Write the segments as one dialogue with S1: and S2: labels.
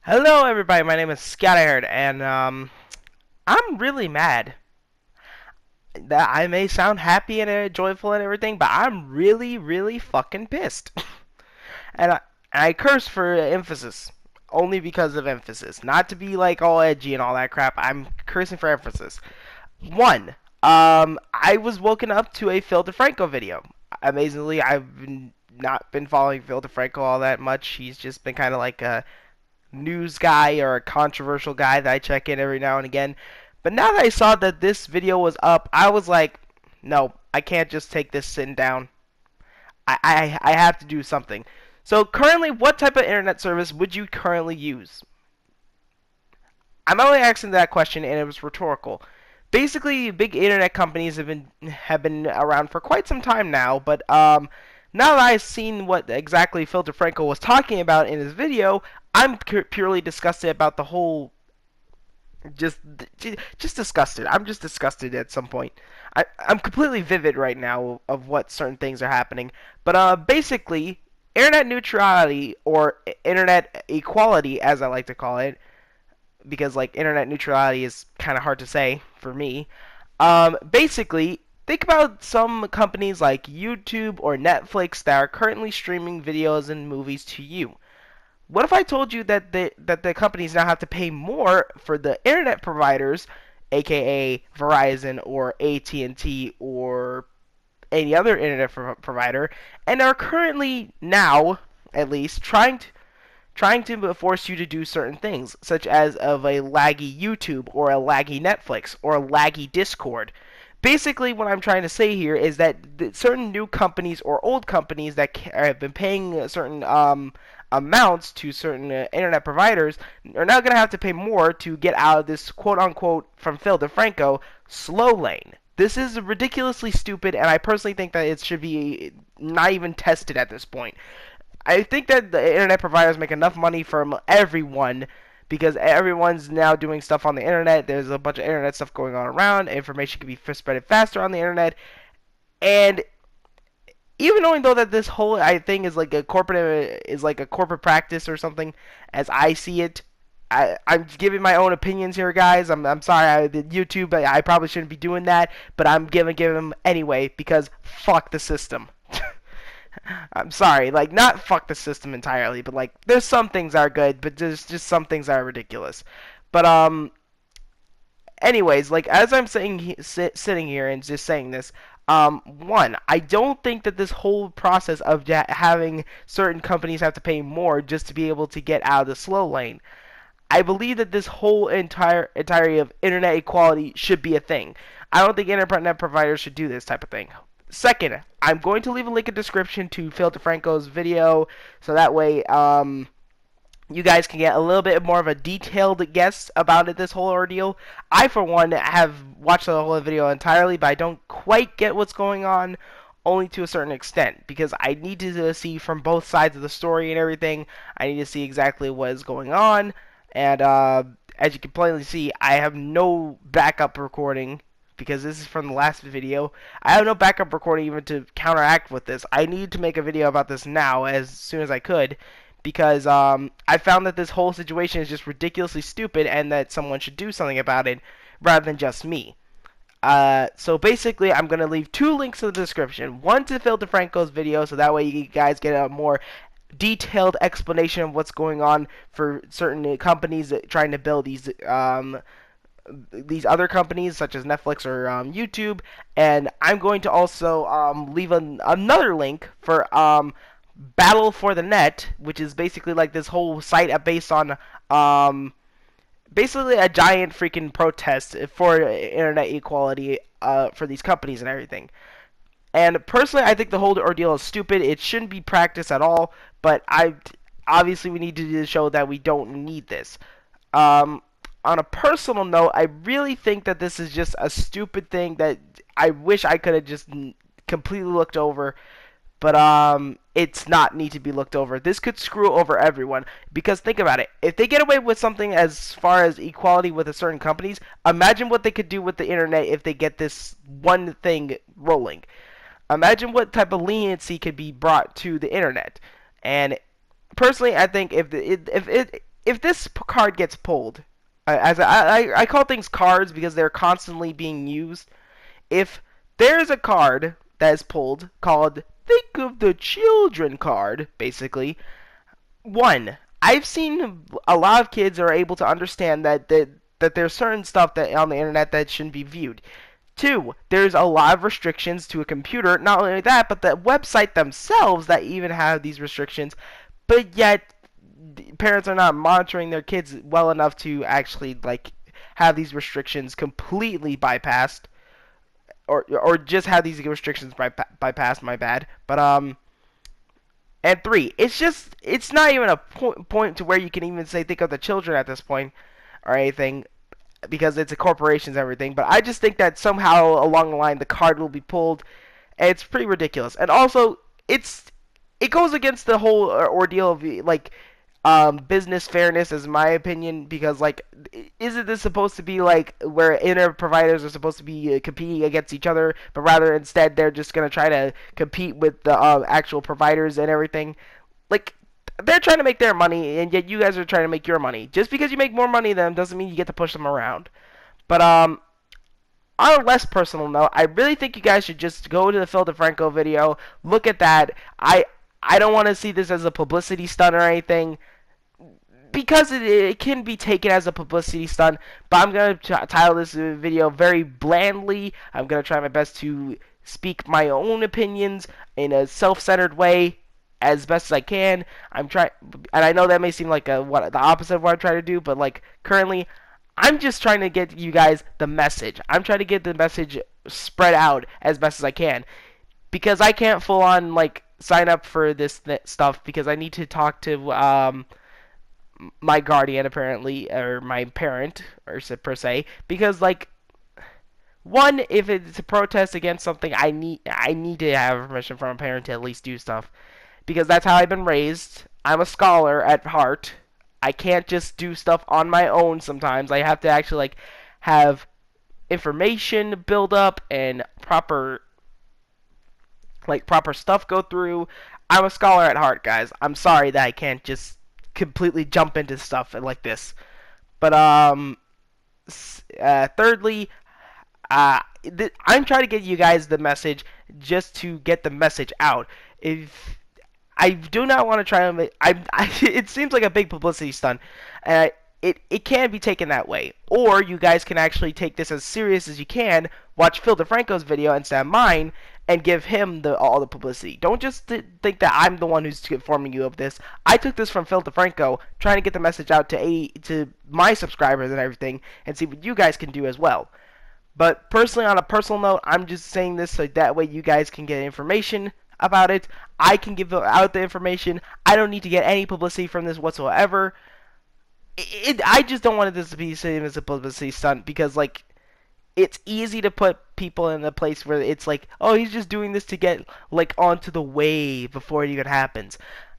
S1: Hello, everybody. My name is Scatterhead, and I'm really mad. That I may sound happy and joyful and everything, but I'm really, really fucking pissed. And I curse for emphasis, only because of emphasis, not to be like all edgy and all that crap. I'm cursing for emphasis. One, I was woken up to a Phil DeFranco video. Amazingly, not been following Phil DeFranco all that much. He's just been kind of like a news guy or a controversial guy that I check in every now and again. But now that I saw that this video was up, I was like, no, I can't just take this sitting down. I have to do something. So currently, what type of internet service would you currently use? I'm only asking that question, and it was rhetorical. Basically, big internet companies have been around for quite some time now, but now that I've seen what exactly Phil DeFranco was talking about in his video, I'm purely disgusted about the whole. Just, just disgusted. I'm just disgusted at some point. I'm completely vivid right now of what certain things are happening. But basically, internet neutrality or internet equality, as I like to call it, because like internet neutrality is kind of hard to say for me. Basically, think about some companies like YouTube or Netflix that are currently streaming videos and movies to you. What if I told you that the companies now have to pay more for the internet providers, aka Verizon or AT&T or any other internet provider, and are currently now, at least, trying to force you to do certain things, such as of a laggy YouTube or a laggy Netflix or a laggy Discord. Basically, what I'm trying to say here is that certain new companies or old companies that have been paying certain amounts to certain internet providers are now going to have to pay more to get out of this quote unquote, from Phil DeFranco, slow lane. This is ridiculously stupid, and I personally think that it should be not even tested at this point. I think that the internet providers make enough money from everyone because everyone's now doing stuff on the internet. There's a bunch of internet stuff going on around. Information can be spread faster on the internet. And even knowing though that this whole thing is like a corporate practice or something, as I see it, I'm giving my own opinions here, guys. I'm sorry, I did YouTube. I probably shouldn't be doing that, but I'm giving them anyway because fuck the system. I'm sorry, like not fuck the system entirely, but like there's some things that are good, but there's just some things that are ridiculous. But anyways, like as I'm saying, sitting here and just saying this, one, I don't think that this whole process of having certain companies have to pay more just to be able to get out of the slow lane. I believe that this whole entirety of internet equality should be a thing. I don't think internet providers should do this type of thing. Second, I'm going to leave a link in the description to Phil DeFranco's video, so that way you guys can get a little bit more of a detailed guess about this whole ordeal. I, for one, have watched the whole video entirely, but I don't quite get what's going on, only to a certain extent, because I need to see from both sides of the story and everything. I need to see exactly what is going on, and as you can plainly see, I have no backup recording, because this is from the last video. I have no backup recording even to counteract with this. I need to make a video about this now, as soon as I could, because I found that this whole situation is just ridiculously stupid and that someone should do something about it rather than just me. So basically, I'm going to leave two links in the description. One to Phil DeFranco's video, so that way you guys get a more detailed explanation of what's going on for certain companies that trying to build these other companies such as Netflix or YouTube. And I'm going to also leave another link for Battle for the Net, which is basically like this whole site based on basically a giant freaking protest for internet equality for these companies and everything. And personally, I think the whole ordeal is stupid. It shouldn't be practiced at all. But obviously we need to show that we don't need this. On a personal note, I really think that this is just a stupid thing that I wish I could have just completely looked over. But it's not need to be looked over. This could screw over everyone. Because think about it. If they get away with something as far as equality with a certain companies, imagine what they could do with the internet if they get this one thing rolling. Imagine what type of leniency could be brought to the internet. And personally, I think if if this card gets pulled, I call things cards because they're constantly being used. If there's a card that is pulled called Think of the Children card, basically, one, I've seen a lot of kids are able to understand that there's certain stuff that on the internet that shouldn't be viewed. Two, there's a lot of restrictions to a computer. Not only that, but the website themselves that even have these restrictions. But yet, parents are not monitoring their kids well enough to actually like have these restrictions completely bypassed, or just have these restrictions bypassed. My bad. But and three, it's not even a point to where you can even say think of the children at this point or anything because it's a corporations and everything. But I just think that somehow along the line the card will be pulled, and it's pretty ridiculous. And also, it goes against the whole ordeal of like business fairness, is my opinion, because like, isn't this supposed to be like where internet providers are supposed to be competing against each other, but rather instead they're just gonna try to compete with the actual providers and everything? Like, they're trying to make their money, and yet you guys are trying to make your money. Just because you make more money than them doesn't mean you get to push them around. But on a less personal note, I really think you guys should just go to the Phil DeFranco video, look at that. I don't want to see this as a publicity stunt or anything, because it can be taken as a publicity stunt, but I'm going to title this video very blandly. I'm going to try my best to speak my own opinions in a self-centered way as best as I can. I'm trying, and I know that may seem like the opposite of what I'm trying to do, but like currently, I'm just trying to get you guys the message. I'm trying to get the message spread out as best as I can, because I can't full on like sign up for this stuff because I need to talk to my guardian, apparently, or my parent, or per se, because like, one, if it's a protest against something, I need to have permission from a parent to at least do stuff, because that's how I've been raised. I'm a scholar at heart. I can't just do stuff on my own. Sometimes I have to actually like have information build up and proper stuff go through. I'm a scholar at heart, guys. I'm sorry that I can't just completely jump into stuff like this. But thirdly, I'm trying to get you guys the message just to get the message out. If I do not want to try to make, it seems like a big publicity stunt. It can be taken that way, or you guys can actually take this as serious as you can. Watch Phil DeFranco's video instead of mine, and give him all the publicity. Don't just think that I'm the one who's informing you of this. I took this from Phil DeFranco, trying to get the message out to my subscribers and everything, and see what you guys can do as well. But personally, on a personal note, I'm just saying this so that way you guys can get information about it. I can give out the information. I don't need to get any publicity from this whatsoever. I just don't want this to be seen as a publicity stunt, because like, it's easy to put people in a place where it's like, oh, he's just doing this to get like onto the wave before it even happens.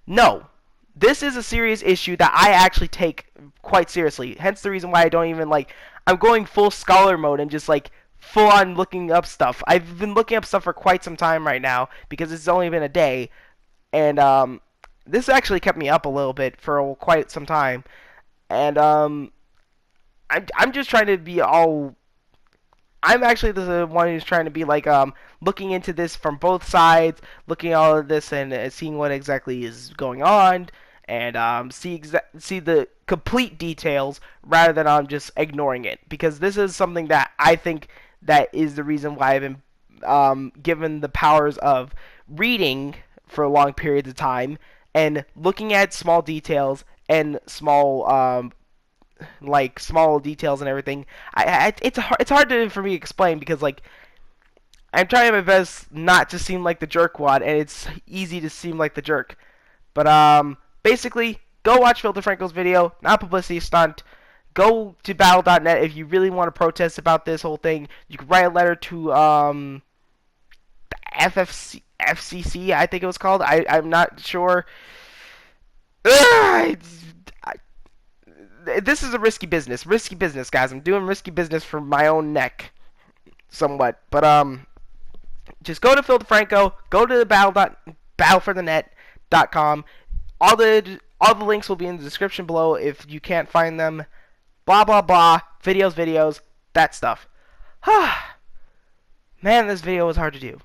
S1: No, this is a serious issue that I actually take quite seriously. Hence the reason why I don't even like, I'm going full scholar mode and just like full on looking up stuff. I've been looking up stuff for quite some time right now because it's only been a day, and this actually kept me up a little bit for quite some time. And I'm just trying to be all. I'm actually the one who's trying to be like looking into this from both sides, looking at all of this and seeing what exactly is going on, and see the complete details rather than just ignoring it, because this is something that I think that is the reason why I've been given the powers of reading for long periods of time and looking at small details and small details and everything. It's hard for me to explain, because like, I'm trying my best not to seem like the jerkwad, and it's easy to seem like the jerk. But basically, go watch Phil DeFranco's video. Not publicity stunt. Go to battle.net if you really want to protest about this whole thing. You can write a letter to the FCC, I think it was called. I'm not sure. This is a risky business. Risky business, guys. I'm doing risky business for my own neck, somewhat. But just go to Phil DeFranco. Go to the battleforthenet.com. All the links will be in the description below if you can't find them. Blah, blah, blah. Videos, that stuff. Man, this video was hard to do.